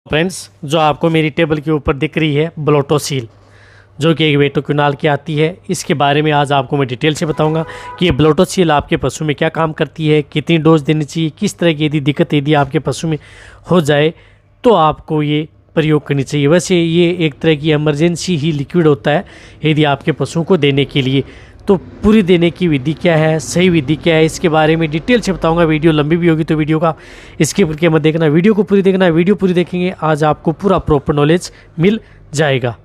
Friends, जो आपको मेरी टेबल के ऊपर दिख रही है ब्लोटोसील, जो कि एक वेटोक्यूनाल की आती है, इसके बारे में आज आपको मैं डिटेल से बताऊंगा कि ये ब्लोटोसील आपके पशु में क्या काम करती है, कितनी डोज देनी चाहिए, किस तरह की यदि दिक्कत यदि आपके पशु में हो जाए तो आपको ये प्रयोग करनी चाहिए। वैसे ये एक तरह की इमरजेंसी ही लिक्विड होता है यदि आपके पशुओं को देने के लिए। तो पूरी देने की विधि क्या है, सही विधि क्या है, इसके बारे में डिटेल से बताऊंगा। वीडियो लंबी भी होगी तो वीडियो का स्किप करके मत देखना, वीडियो को पूरी देखना। वीडियो पूरी देखेंगे आज आपको पूरा प्रॉपर नॉलेज मिल जाएगा।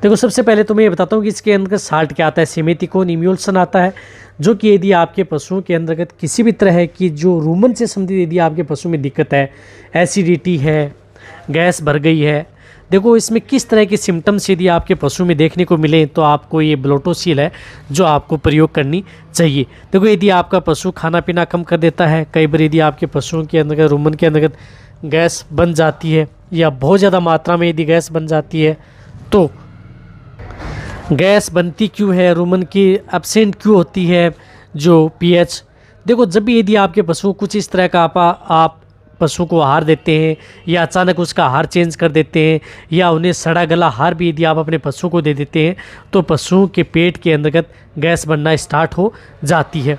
देखो, सबसे पहले तो मैं ये बताता हूँ कि इसके अंतर्गत साल्ट क्या आता है। सिमेथिकोन इम्यूल्सन आता है, जो कि यदि आपके पशुओं के अंतर्गत किसी भी तरह की जो रूमन से संबंधित यदि आपके पशु में दिक्कत है, एसिडिटी है, गैस भर गई है, देखो इसमें किस तरह के सिम्टम्स यदि आपके पशु में देखने को मिले तो आपको ये ब्लोटोसील है जो आपको प्रयोग करनी चाहिए। देखो, यदि आपका पशु खाना पीना कम कर देता है, कई बार यदि आपके पशुओं के अंदर रूमन के अंतर्गत गैस बन जाती है या बहुत ज़्यादा मात्रा में यदि गैस बन जाती है, तो गैस बनती क्यों है, रूमन की एब्सेंट क्यों होती है, जो पीएच, देखो जब भी यदि आपके पशु कुछ इस तरह का आप पशु को आहार देते हैं या अचानक उसका आहार चेंज कर देते हैं या उन्हें सड़ा गला आहार भी यदि आप अपने पशु को दे देते हैं तो पशुओं के पेट के अंतर्गत गैस बनना स्टार्ट हो जाती है।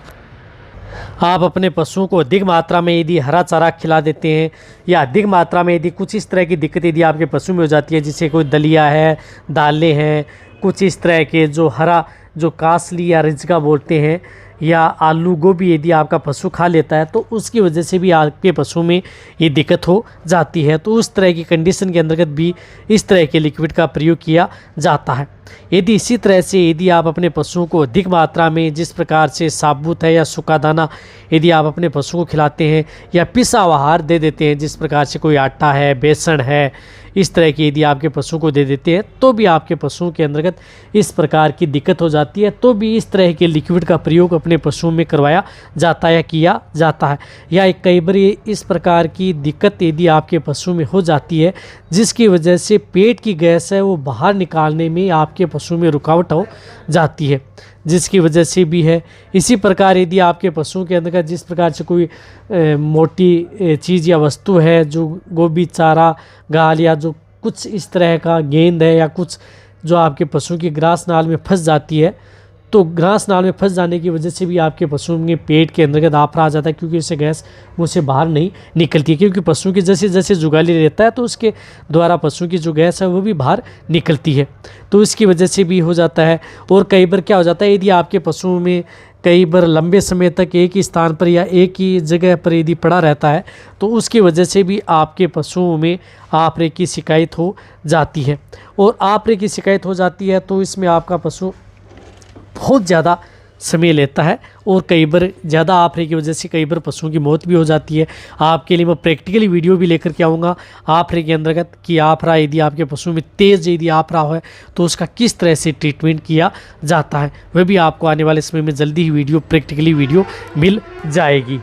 आप अपने पशुओं को अधिक मात्रा में यदि हरा चारा खिला देते हैं या अधिक मात्रा में यदि कुछ इस तरह की दिक्कत यदि आपके पशु में हो जाती है, जिससे कोई दलिया है, दालें हैं, कुछ इस तरह के जो हरा जो कासली या रिजका बोलते हैं, या आलू गोभी यदि आपका पशु खा लेता है तो उसकी वजह से भी आपके पशु में ये दिक्कत हो जाती है। तो उस तरह की कंडीशन के अंतर्गत भी इस तरह के लिक्विड का प्रयोग किया जाता है। यदि इसी तरह से यदि आप अपने पशुओं को अधिक मात्रा में जिस प्रकार से साबुत है या सूखा दाना यदि आप अपने पशु को खिलाते हैं या पिसा हुआ आहार दे देते हैं, जिस प्रकार से कोई आटा है, बेसन है, इस तरह की यदि आपके पशु को दे देते हैं तो भी आपके पशुओं के अंतर्गत इस प्रकार की दिक्कत हो जाती है, तो भी इस तरह के लिक्विड का प्रयोग अपने पशुओं में करवाया जाता है या किया जाता है। या कई बार इस प्रकार की दिक्कत यदि आपके पशु में हो जाती है जिसकी वजह से पेट की गैस है वो बाहर निकालने में आपके पशु में रुकावट हो जाती है, जिसकी वजह से भी है। इसी प्रकार यदि आपके पशुओं के अंदर जिस प्रकार से कोई मोटी चीज़ या वस्तु है, जो गोभी चारा गाल या जो कुछ इस तरह का गेंद है या कुछ जो आपके पशु की ग्रास नाल में फंस जाती है, तो ग्रास नाल में फंस जाने की वजह से भी आपके पशुओं के पेट के अंतर्गत आफरा आ जाता है, क्योंकि उससे गैस मुँह से बाहर नहीं निकलती है। क्योंकि पशु की जैसे जैसे जुगाली रहता है तो उसके द्वारा पशु की जो गैस है वो भी बाहर निकलती है, तो इसकी वजह से भी हो जाता है। और कई बार क्या हो जाता है, यदि आपके पशुओं में कई बार लंबे समय तक एक ही स्थान पर या एक ही जगह पर यदि पड़ा रहता है तो उसकी वजह से भी आपके पशुओं में आफरे की शिकायत हो जाती है। और आफरे की शिकायत हो जाती है तो इसमें आपका पशु बहुत ज़्यादा समय लेता है और कई बार ज़्यादा आफरे की वजह से कई बार पशुओं की मौत भी हो जाती है। आपके लिए मैं प्रैक्टिकली वीडियो भी लेकर के आऊँगा आफरे के अंतर्गत कि आफरा यदि आपके पशु में तेज़ यदि आफरा हो तो उसका किस तरह से ट्रीटमेंट किया जाता है, वह भी आपको आने वाले समय में जल्दी ही वीडियो प्रैक्टिकली वीडियो मिल जाएगी।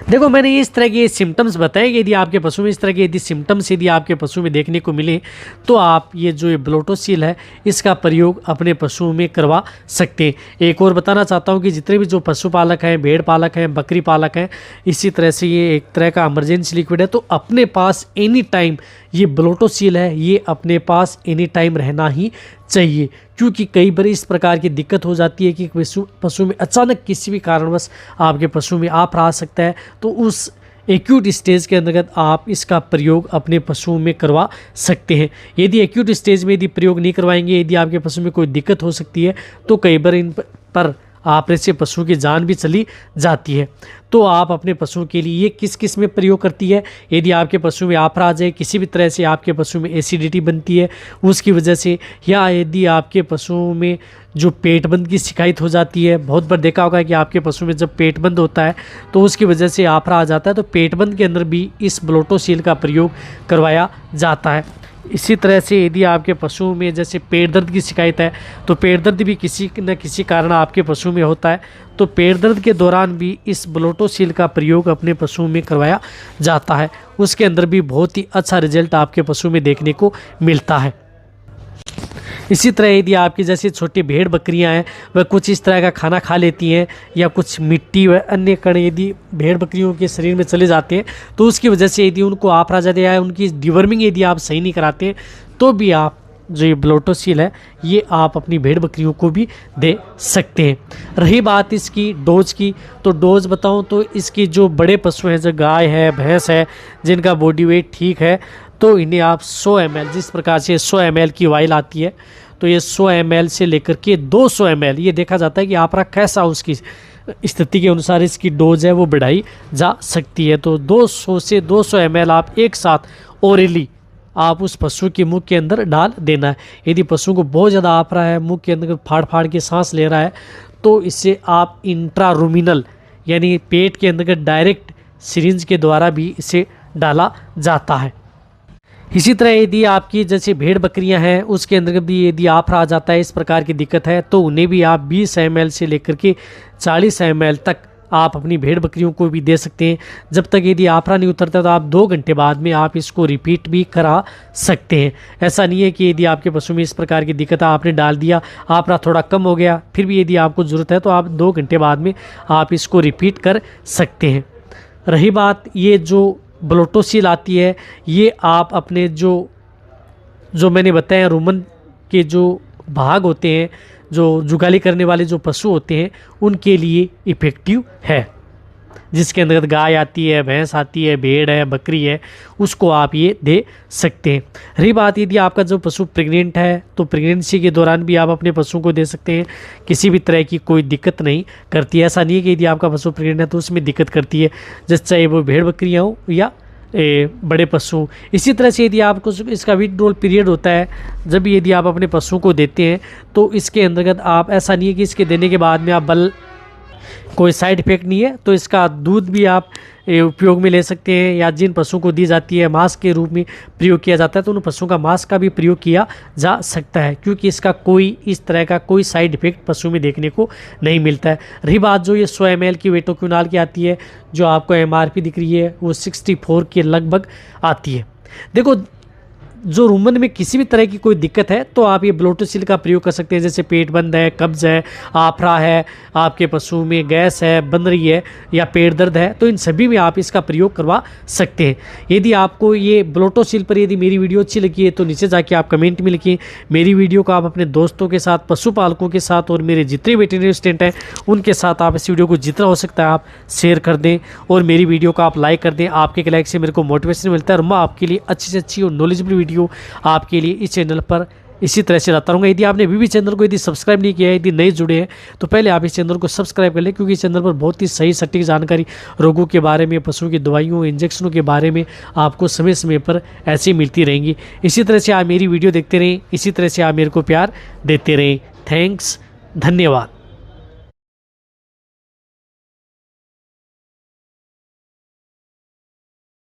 देखो, मैंने इस तरह के सिम्टम्स बताए कि यदि आपके पशु में इस तरह के यदि सिम्टम्स यदि आपके पशु में देखने को मिले तो आप ये जो ये ब्लोटोसील है इसका प्रयोग अपने पशुओं में करवा सकते हैं। एक और बताना चाहता हूँ कि जितने भी जो पशुपालक हैं, भेड़ पालक हैं, बकरी पालक हैं, इसी तरह से ये एक तरह का इमरजेंसी लिक्विड है, तो अपने पास एनी टाइम ये ब्लोटोसील है ये अपने पास एनी टाइम रहना ही चाहिए। क्योंकि कई बार इस प्रकार की दिक्कत हो जाती है कि पशु में अचानक किसी भी कारणवश आपके पशु में आफरा आ सकता है, तो उस एक्यूट स्टेज के अंतर्गत आप इसका प्रयोग अपने पशुओं में करवा सकते हैं। यदि एक्यूट स्टेज में यदि प्रयोग नहीं करवाएंगे, यदि आपके पशु में कोई दिक्कत हो सकती है तो कई बार इन पर आफरे से पशु की जान भी चली जाती है। तो आप अपने पशुओं के लिए ये किस किस में प्रयोग करती है, यदि आपके पशु में आफरा आ जाए, किसी भी तरह से आपके पशु में एसिडिटी बनती है उसकी वजह से, या यदि आपके पशुओं में जो पेट बंद की शिकायत हो जाती है, बहुत बार देखा होगा कि आपके पशु में जब पेट बंद होता है तो उसकी वजह से आफरा आ जाता है, तो पेट बंद के अंदर भी इस ब्लोटोसील का प्रयोग करवाया जाता है। इसी तरह से यदि आपके पशुओं में जैसे पेट दर्द की शिकायत है तो पेट दर्द भी किसी न किसी कारण आपके पशु में होता है, तो पेट दर्द के दौरान भी इस ब्लोटोसील का प्रयोग अपने पशुओं में करवाया जाता है। उसके अंदर भी बहुत ही अच्छा रिजल्ट आपके पशु में देखने को मिलता है। इसी तरह यदि आपकी जैसी छोटी भेड़ बकरियां हैं वह कुछ इस तरह का खाना खा लेती हैं या कुछ मिट्टी व अन्य कण यदि भेड़ बकरियों के शरीर में चले जाते हैं तो उसकी वजह से यदि उनको आपरा जाता है, उनकी डिवर्मिंग यदि आप सही नहीं कराते हैं तो भी आप जो ये ब्लोटोसिल है ये आप अपनी भेड़ बकरियों को भी दे सकते हैं। रही बात इसकी डोज की, तो डोज बताऊं तो इसकी जो बड़े पशु हैं, जो गाय है, भैंस है, जिनका बॉडी वेट ठीक है, तो इन्हें आप 100 ml, जिस प्रकार से 100 ml की वाइल आती है तो ये 100 ml से लेकर के 200 ml, ये देखा जाता है कि आपरा कैसा उसकी स्थिति के अनुसार इसकी डोज है वो बढ़ाई जा सकती है। तो 200 से 200 ml आप एक साथ ओरली आप उस पशु के मुंह के अंदर डाल देना है। यदि पशु को बहुत ज़्यादा आप रहा है, मुंह के अंदर फाड़ फाड़ के सांस ले रहा है, तो इससे आप इंट्रारूमिनल यानी पेट के अंदर डायरेक्ट सिरिंज के द्वारा भी इसे डाला जाता है। इसी तरह यदि आपकी जैसे भेड़ बकरियां हैं उसके अंदर भी यदि आपरा आ जाता है, इस प्रकार की दिक्कत है, तो उन्हें भी आप 20 ml से लेकर के 40 ml तक आप अपनी भेड़ बकरियों को भी दे सकते हैं। जब तक यदि आपरा नहीं उतरता तो आप 2 घंटे बाद में आप इसको रिपीट भी करा सकते हैं। ऐसा नहीं है कि यदि आपके पशु में इस प्रकार की दिक्कत आपने डाल दिया, आपरा थोड़ा कम हो गया, फिर भी यदि आपको ज़रूरत है तो आप 2 घंटे बाद में आप इसको रिपीट कर सकते हैं। रही बात ये जो ब्लोटोसिल आती है, ये आप अपने जो मैंने बताया रुमन के जो भाग होते हैं, जो जुगाली करने वाले जो पशु होते हैं, उनके लिए इफ़ेक्टिव है। जिसके अंदर गाय आती है, भैंस आती है, भेड़ है, बकरी है, उसको आप ये दे सकते हैं। रही बात यदि आपका जो पशु प्रेग्नेंट है तो प्रेगनेंसी के दौरान भी आप अपने पशु को दे सकते हैं, किसी भी तरह की कोई दिक्कत नहीं करती है। ऐसा नहीं है कि यदि आपका पशु प्रेग्नेंट है तो उसमें दिक्कत करती है, जैसे चाहे वो भेड़ बकरियाँ हो या बड़े पशु। इसी तरह से यदि आपको इसका विथड्रॉल पीरियड होता है, जब भी यदि आप अपने पशु को देते हैं तो इसके अंतर्गत आप, ऐसा नहीं है कि इसके देने के बाद में आप कोई साइड इफेक्ट नहीं है, तो इसका दूध भी आप उपयोग में ले सकते हैं, या जिन पशुओं को दी जाती है मांस के रूप में प्रयोग किया जाता है तो उन पशुओं का मांस का भी प्रयोग किया जा सकता है, क्योंकि इसका कोई इस तरह का कोई साइड इफेक्ट पशु में देखने को नहीं मिलता है। रही बात जो ये 100 ml की वेटोक्यूनाल की आती है, जो आपको MRP दिख रही है वो 64 के लगभग आती है। देखो, जो रुमन में किसी भी तरह की कोई दिक्कत है तो आप ये ब्लोटोसिल का प्रयोग कर सकते हैं, जैसे पेट बंद है, कब्ज है, आपरा है, आपके पशु में गैस है, बन रही है, या पेट दर्द है, तो इन सभी में आप इसका प्रयोग करवा सकते हैं। यदि आपको ये ब्लोटोसिल पर यदि मेरी वीडियो अच्छी लगी है तो नीचे जाके आप कमेंट में लिखिए। मेरी वीडियो को आप अपने दोस्तों के साथ, पशुपालकों के साथ और मेरे जितने वेटरनरी स्टूडेंट हैं उनके साथ आप इस वीडियो को जितना हो सकता है आप शेयर कर दें, और मेरी वीडियो को आप लाइक कर दें। आपके एक लाइक से मेरे को मोटिवेशन मिलता है और मैं आपके लिए अच्छी से अच्छी और नॉलेजेबल वीडियो आपके लिए इस चैनल पर इसी तरह से लाता रहूँगा। यदि आपने अभी भी चैनल को यदि सब्सक्राइब नहीं किया है, यदि नहीं जुड़े हैं, तो पहले आप इस चैनल को सब्सक्राइब कर लें, क्योंकि इस चैनल पर बहुत ही सही सटीक जानकारी रोगों के बारे में, पशुओं की दवाइयों, इंजेक्शनों के बारे में आपको समय समय पर ऐसे मिलती रहेंगी। इसी तरह से आप मेरी वीडियो देखते रहें, इसी तरह से आप मेरे को प्यार देते रहें। थैंक्स, धन्यवाद।